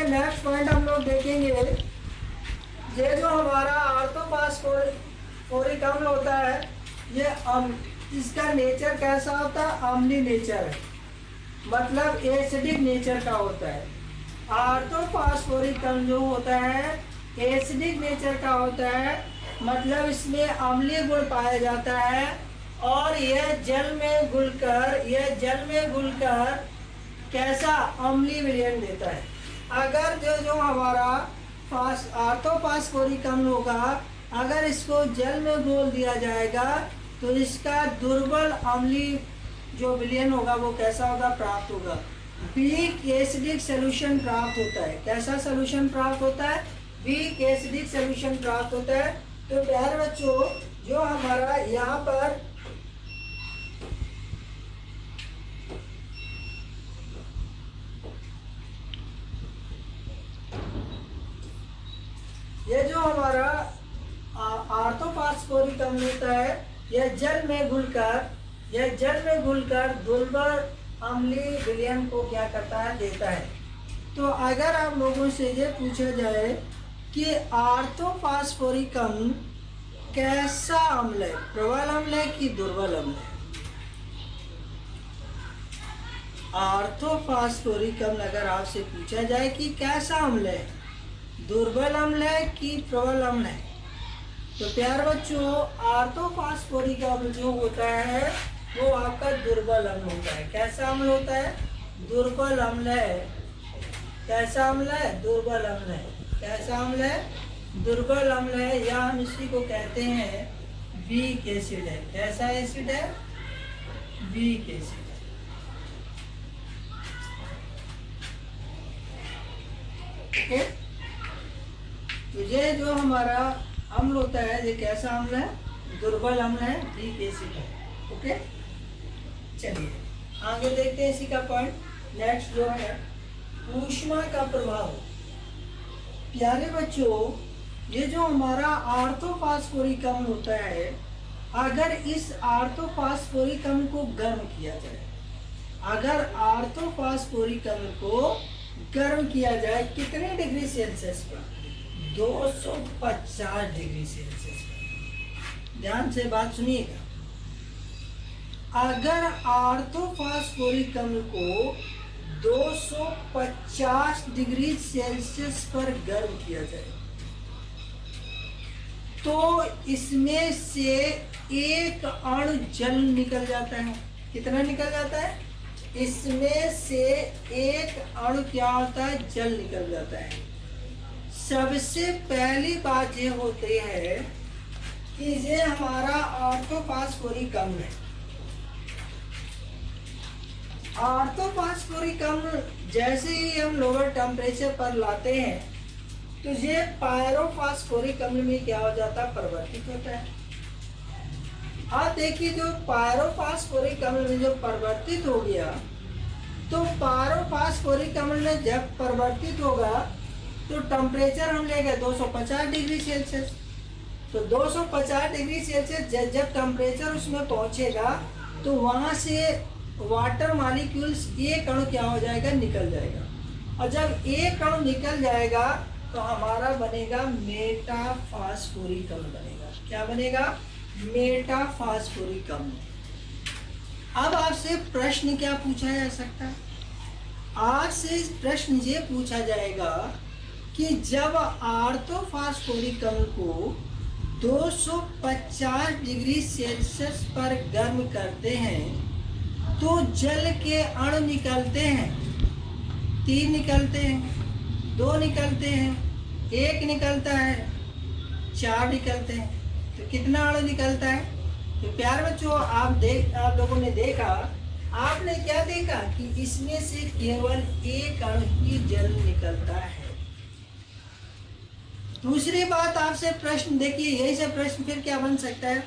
Next point हम लोग देखेंगे, ये जो हमारा ऑर्थोफॉस्फोरिक अम्ल होता है, ये इसका नेचर कैसा होता है? अम्लीय नेचर है, मतलब एसिडिक नेचर का होता है। ऑर्थोफॉस्फोरिक अम्ल जो होता है एसिडिक नेचर का होता है, मतलब इसमें अम्लीय गुण पाया जाता है और यह जल में घुलकर कैसा अम्लीय विलयन देता है। अगर जो हमारा ऑर्थोफॉस्फोरिक अम्ल होगा, अगर इसको जल में घोल दिया जाएगा तो इसका दुर्बल अम्लीय जो विलयन होगा वो कैसा होगा? प्राप्त होगा। वीक एसिडिक सोल्यूशन प्राप्त होता है। कैसा सोल्यूशन प्राप्त होता है? वीक एसिडिक सोल्यूशन प्राप्त होता है। तो प्यारे बच्चों, जो हमारा यहाँ पर ये जो हमारा ऑर्थोफॉस्फोरिक अम्ल होता है, यह जल में घुलकर दुर्बल अम्लीय विलयन को क्या करता है? देता है। तो अगर आप लोगों से ये पूछा जाए कि ऑर्थोफॉस्फोरिक अम्ल कैसा अम्ल है, प्रबल अम्ल है कि दुर्बल अम्ल है? ऑर्थोफॉस्फोरिक अम्ल अगर आपसे पूछा जाए कि कैसा अम्ल है, दुर्बल अम्ल है कि प्रबल अम्ल है, तो प्यारे बच्चों ऑर्थोफॉस्फोरिक अम्ल जो होता है वो आपका दुर्बल अम्ल होता है। कैसा अम्ल होता है? दुर्बल अम्ल है। कैसा अम्ल है? दुर्बल अम्ल है। कैसा अम्ल है? दुर्बल अम्ल है, या हम इसी को कहते हैं वीक एसिड है। कैसा एसिड है? वीक एसिड है। ओके, तो ये जो हमारा अम्ल होता है ये कैसा अम्ल है? दुर्बल अम्ल है, वीक एसिड है। ओके, चलिए आगे देखते हैं इसी का पॉइंट। नेक्स्ट जो है ऊष्मा का प्रभाव। प्यारे बच्चों, ये जो हमारा ऑर्थोफॉस्फोरिक अम्ल होता है, अगर इस ऑर्थोफॉस्फोरिक अम्ल को गर्म किया जाए, अगर ऑर्थोफॉस्फोरिक अम्ल को गर्म किया जाए कितने डिग्री सेल्सियस पर? 250 डिग्री सेल्सियस पर। ध्यान से बात सुनिएगा। अगर ऑर्थोफॉस्फोरिक अम्ल को 250 डिग्री सेल्सियस पर गर्म किया जाए तो इसमें से एक अणु जल निकल जाता है। कितना निकल जाता है? इसमें से एक अणु क्या होता है? जल निकल जाता है। सबसे पहली बात ये होती है कि ये हमारा ऑर्थोफॉस्फोरिक अम्ल है। ऑर्थोफॉस्फोरिक अम्ल जैसे ही हम लोअर टेम्परेचर पर लाते हैं तो ये पायरोफॉस्फोरिक अम्ल में क्या हो जाता है? परिवर्तित होता है। आप देखिए, जो पायरोफॉस्फोरिक अम्ल में जो परिवर्तित हो गया, तो पायरोफॉस्फोरिक अम्ल में जब परिवर्तित होगा तो टेम्परेचर हम लेंगे 250 डिग्री सेल्सियस। तो 250 डिग्री सेल्सियस जब टेम्परेचर उसमें पहुंचेगा तो वहां से वाटर मॉलिक्यूल्स एक अणु क्या हो जाएगा? निकल जाएगा। और जब एक अणु निकल जाएगा तो हमारा बनेगा मेटाफॉस्फोरिक अम्ल बनेगा। क्या बनेगा? मेटाफॉस्फोरिक अम्ल। अब आपसे प्रश्न क्या पूछा जा सकता है? आपसे प्रश्न ये पूछा जाएगा कि जब ऑर्थोफॉस्फोरिक अम्ल को 250 डिग्री सेल्सियस पर गर्म करते हैं तो जल के अणु निकलते हैं। 3 निकलते हैं, 2 निकलते हैं, 1 निकलता है, 4 निकलते हैं। तो कितना अणु निकलता है? तो प्यारे बच्चों, आप लोगों ने देखा, आपने क्या देखा कि इसमें से केवल एक अणु ही जल निकलता है। दूसरी बात, आपसे प्रश्न देखिए, यही से प्रश्न फिर क्या बन सकता है?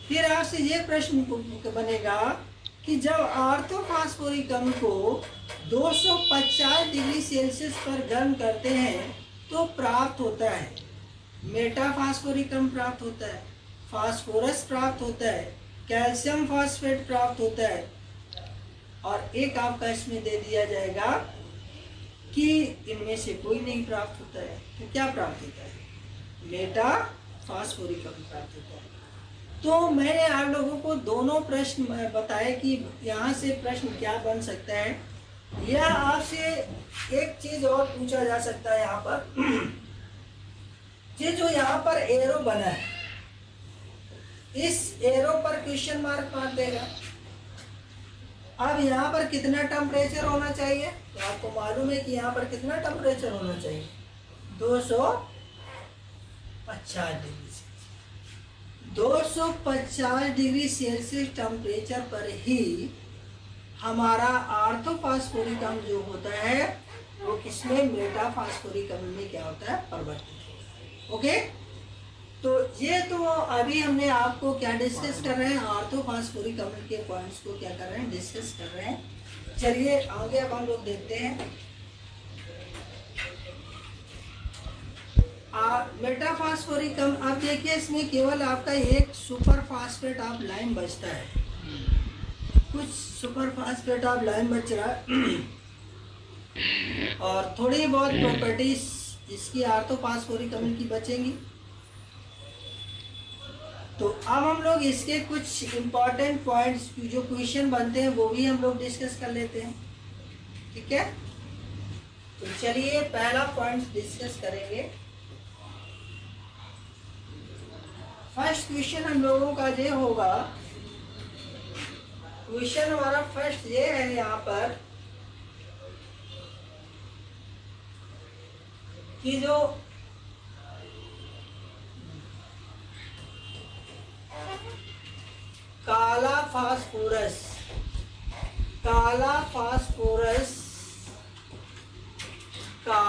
फिर आपसे ये प्रश्न बनेगा कि जब ऑर्थोफॉस्फोरिक अम्ल को 250 डिग्री सेल्सियस पर गर्म करते हैं तो प्राप्त होता है मेटाफॉस्फोरिक अम्ल प्राप्त होता है, फास्फोरस प्राप्त होता है, कैल्शियम फॉस्फेट प्राप्त होता है, और एक आपका इसमें दे दिया जाएगा कि इनमें से कोई नहीं प्राप्त होता है, तो क्या प्राप्त होता है? मेटाफॉस्फोरिक अम्ल प्राप्त होता है। तो मैंने आप लोगों को दोनों प्रश्न बताए कि यहाँ से प्रश्न क्या बन सकता है, या आपसे एक चीज और पूछा जा सकता है यहाँ पर ये जो यहाँ पर एरो बना है, इस एरो पर क्वेश्चन मार्क मार देगा। अब यहाँ पर कितना टेम्परेचर होना चाहिए? तो आपको मालूम है कि यहाँ पर कितना टेम्परेचर होना चाहिए? 250 degree Celsius. 250 degree Celsius temperature पर ही हमारा ऑर्थोफॉस्फोरिक अम्ल जो होता है वो किसमें? मेटाफॉस्फोरिक अम्ल में क्या होता है? परिवर्तित होता है। ओके, तो ये तो अभी हमने आपको क्या डिस्कस कर रहे हैं? ऑर्थोफॉस्फोरिक अम्ल के पॉइंट्स को क्या कर रहे हैं? डिस्कस कर रहे हैं। चलिए आगे अब हम लोग देखते हैं। मेटाफॉस्फोरिक अम्ल, अब देखिए इसमें केवल आपका एक सुपर फास्फेट ऑफ लाइन बचता है, कुछ सुपर फास्फेट ऑफ लाइन बच रहा है और थोड़ी बहुत प्रॉपर्टीज इसकी ऑर्थोफॉस्फोरिक अम्ल की बचेंगी। तो अब हम लोग इसके कुछ इंपॉर्टेंट पॉइंट्स जो क्वेश्चन बनते हैं वो भी हम लोग डिस्कस कर लेते हैं, ठीक है? तो चलिए पहला पॉइंट डिस्कस करेंगे। फर्स्ट क्वेश्चन हम लोगों का ये होगा, क्वेश्चन हमारा फर्स्ट ये है यहाँ पर कि जो काला फास्फोरस का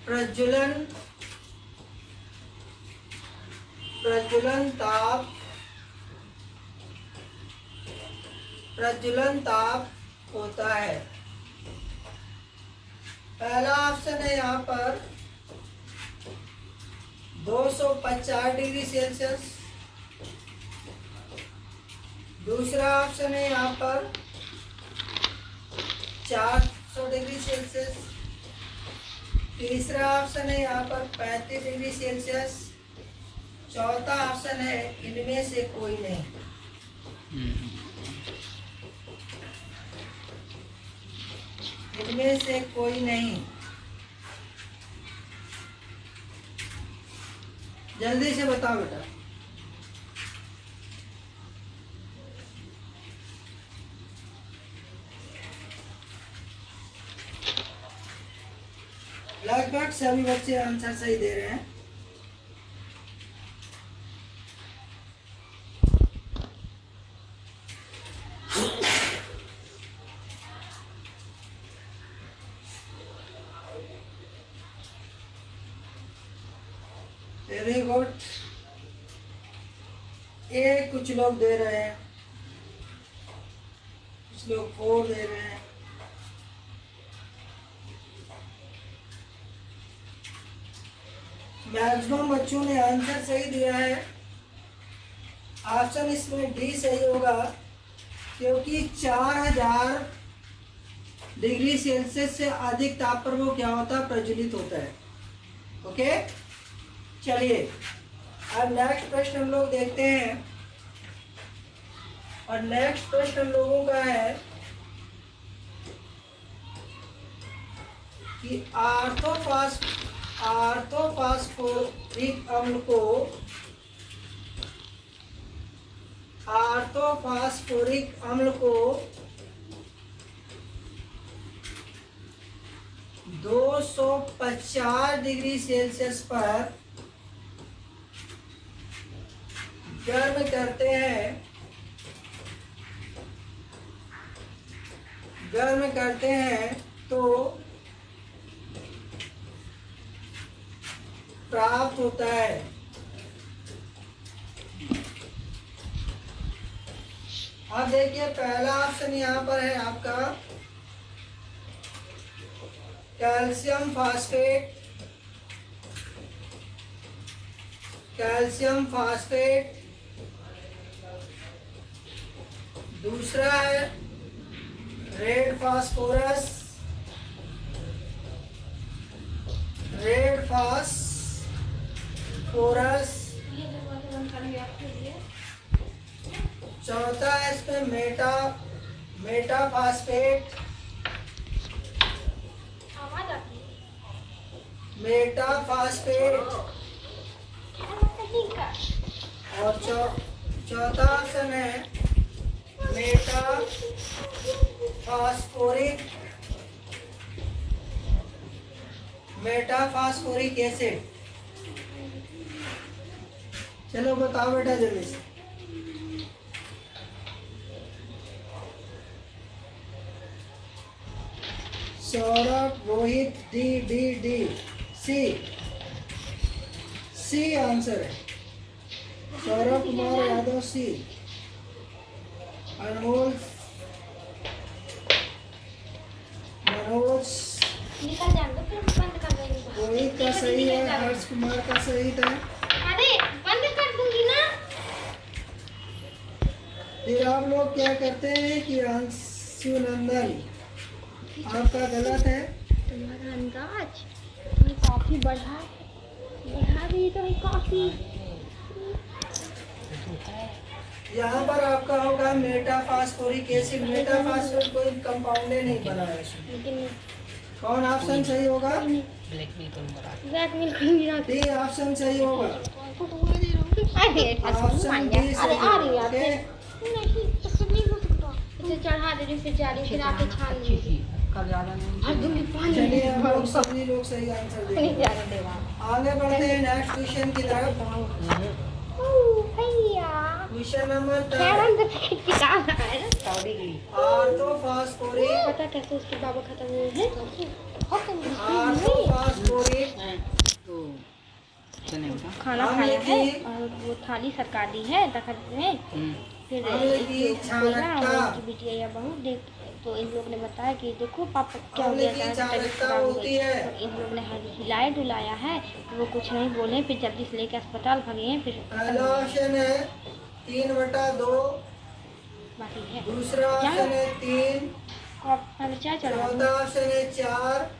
प्रज्वलन ताप होता है। पहला ऑप्शन है यहाँ पर 250 डिग्री सेल्सियस, दूसरा ऑप्शन है यहाँ पर 400 डिग्री सेल्सियस, तीसरा ऑप्शन है यहाँ पर 35 डिग्री सेल्सियस, चौथा ऑप्शन है इनमें से कोई नहीं। इनमें से कोई नहीं। जल्दी से बताओ बेटा। लगभग सभी बच्चे आंसर सही दे रहे हैं। Very good. ए कुछ लोग दे रहे हैं, कुछ लोग 4 दे रहे हैं। मैक्सिमम बच्चों ने आंसर सही दिया है। ऑप्शन इसमें डी सही होगा, क्योंकि 4000 डिग्री सेल्सियस से अधिक ताप पर वो क्या होता है? प्रज्वलित होता है। ओके, चलिए अब नेक्स्ट प्रश्न हम लोग देखते हैं। और नेक्स्ट प्रश्न हम लोगों का है कि ऑर्थोफॉस्फोरिक अम्ल को 250 डिग्री सेल्सियस पर गर्म करते हैं तो प्राप्त होता है। अब देखिए पहला ऑप्शन यहाँ पर है आपका कैल्शियम फास्फेट, दूसरा है रेड फास्फोरस, रेड फास्फोरस। चौथा है इसमें मेटाफास्फेट, मेटाफास्फेट। और चौथा ऑप्शन है मेटाफास्फोरिक, मेटाफास्फोरिक एसिड। चलो बताओ बेटा जल्दी से। Saurabh, Rohit, D D D, C, C answer है। सौरभ कुमार यादव सी। अनमोल, मनोज, रोहित का सही है, हर्ष कुमार का सही था। अरे बंद कर दूंगी ना। फिर आप लोग क्या करते हैं कि अंशु नंदन आपका गलत है। तुम्हारा अंदाज ये काफी बढ़ा दी तो है काफी। यहाँ पर आपका होगा मेटाफास्फोरिक एसिड। मेटाफास्फोरिक कोई कंपाउंड नहीं बना है इसमें। लेकिन कौन ऑप्शन सही होगा? ब्लैक मिल्क मिला डी ऑप्शन सही होगा। अरे ऑप्शन डी अरे सही आ रही होगा। है ओके, नहीं तो सब नहीं हो सकता। इसे चढ़ा दे फिर जा रही फिर आके छान ली भर दूंगी पानी। चलिए हम लोग सभी लोग सही आंसर नहीं देंगे। जाने देगा। आगे बढ़ते हैं नेक्स्ट क्वेश्चन की तरफ। भैया क्वेश्चन नंबर कैरम तो किताब है ना आर्थोफॉस्फोरिक, पता कैसे उसके बाबा खत्म हुए हैं। आर्थोफॉस्फोरिक खाना खाया है और वो थाली सरकार दी है दखत में। फिर बोला उनकी बिटिया या बहू देख तो इन लोग ने बताया कि देखो पापा क्या हो गया था, तबीयत खराब हो गई। और इन लोग ने हिलाया डुलाया है तो वो कुछ नहीं बोले। फिर जल्दी से लेके अस्पताल भागे हैं। फिर पहला ऑप्शन है 3/2, बाकी है दूसरा ऑप्शन है 3, और पहले चाय चढ़ा चौथा ऑप्शन है 4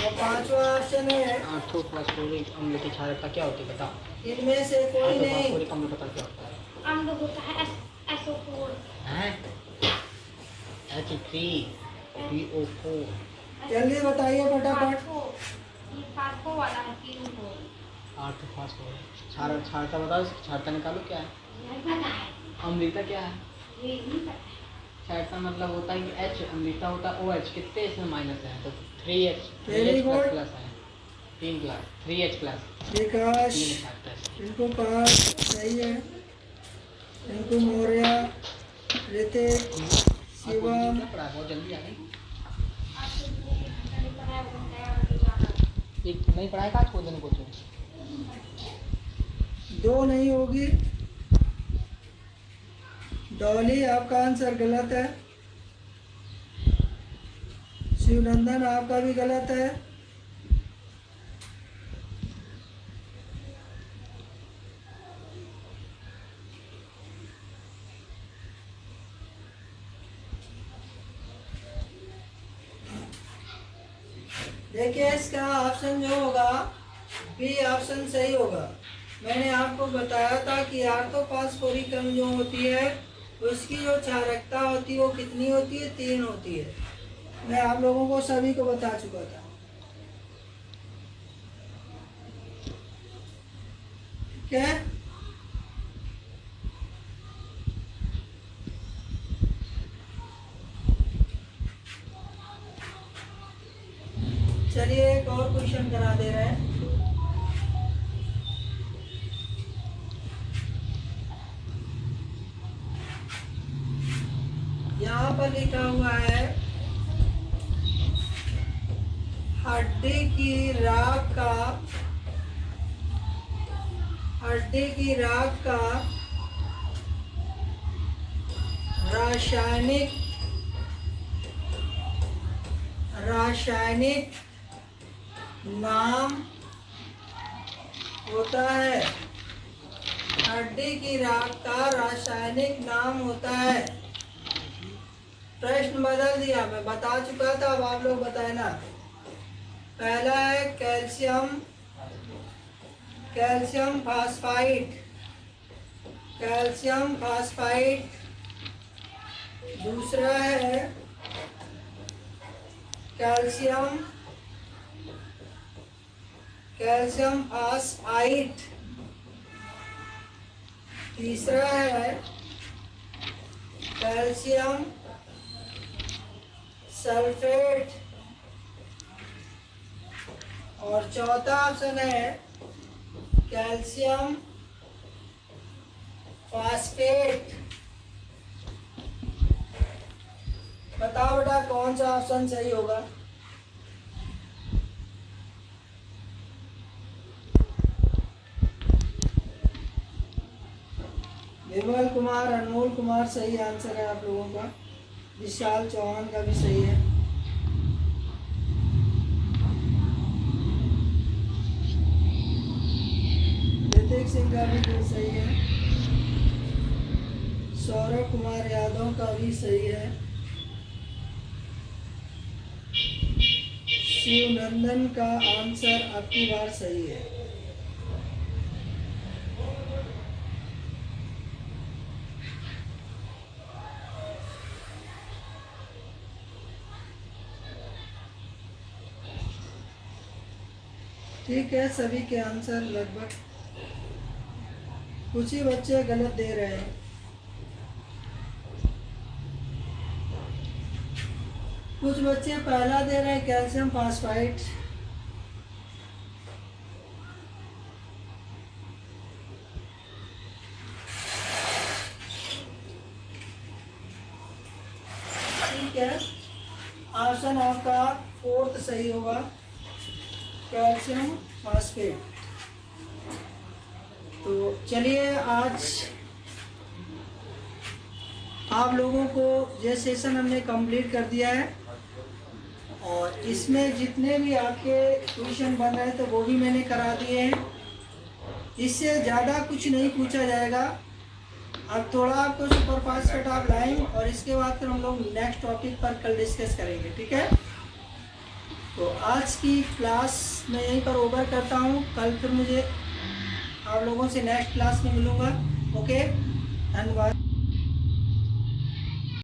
और पांचवा ऑप्शन है। आर्थोफॉस्फोरिक अम्ल की क्षारकता क्या होती है बताओ? इनमें से कोई नहीं। आर्थोफॉस्फोरिक अम्ल पता क्या होता है? अम्ल होता है SO4 हैं? H3PO4। जल्दी बताइए फटाफट। ये फास्फो वाला है तीन को आर्थोफॉस्फोरिक क्षारकता बताओ। क्षारकता निकालो क्या है? नहीं पता है अम्लता क्या है? ये नहीं पता है। क्षारकता मतलब होता है कि H, अम्लता होता है OH। कितने इसमें माइनस है? तो 3H Very good. प्लस है 3 प्लस 3H प्लस। विकास, इनको पास सही है। इनको मौर्य, ऋतिक, शिवम, बहुत जल्दी आ गई। एक नहीं पढ़ाया आज को दिन कुछ 2 नहीं होगी। डॉली आपका आंसर गलत है। शिवनंदन आपका भी गलत है। देखिए इसका ऑप्शन जो होगा बी ऑप्शन सही होगा। मैंने आपको बताया था कि आर्थोफॉस्फोरिक अम्ल जो होती है उसकी जो क्षारकता होती है वो कितनी होती है? 3 होती है। मैं आप लोगों को सभी को बता चुका था। ठीक है, चलिए एक और क्वेश्चन करा दे रहे हैं। यहाँ पर लिखा हुआ है हड्डी की राख का रासायनिक नाम होता है। हड्डी की राख का रासायनिक नाम होता है। प्रश्न बदल दिया, मैं बता चुका था, अब आप लोग बताना। पहला है calcium, calcium phosphide, calcium phosphide. दूसरा है कैल्शियम, कैल्शियम फास्फाइड। तीसरा है कैल्शियम सल्फेट। और चौथा ऑप्शन है कैल्शियम फास्फेट। बताओ बेटा कौन सा ऑप्शन सही होगा? विमल कुमार, अनमोल कुमार सही आंसर है आप लोगों का। विशाल चौहान का भी सही है। ऋतिक सिंह का भी सही है। सौरभ कुमार यादव का भी सही है। शिवनंदन का आंसर आपकी बार सही है। ठीक है, सभी के आंसर लगभग, कुछ ही बच्चे गलत दे रहे हैं। कुछ बच्चे पहला दे रहे हैं कैल्शियम फास्फाइड। ठीक है, ऑप्शन आपका फोर्थ सही होगा, कैल्शियम फास्फेट। तो चलिए आज आप लोगों को ये सेशन हमने कंप्लीट कर दिया है, और इसमें जितने भी आपके क्वेश्चन बन रहे थे वो भी मैंने करा दिए हैं। इससे ज़्यादा कुछ नहीं पूछा जाएगा। अब थोड़ा आपको सुपर फास्फेट आप लाएंगे, और इसके बाद फिर हम लोग नेक्स्ट टॉपिक पर कल डिस्कस करेंगे। ठीक है, तो आज की क्लास मैं यहीं पर ओवर करता हूँ। कल फिर मुझे आप लोगों से नेक्स्ट क्लास में मिलूँगा। ओके, धन्यवाद।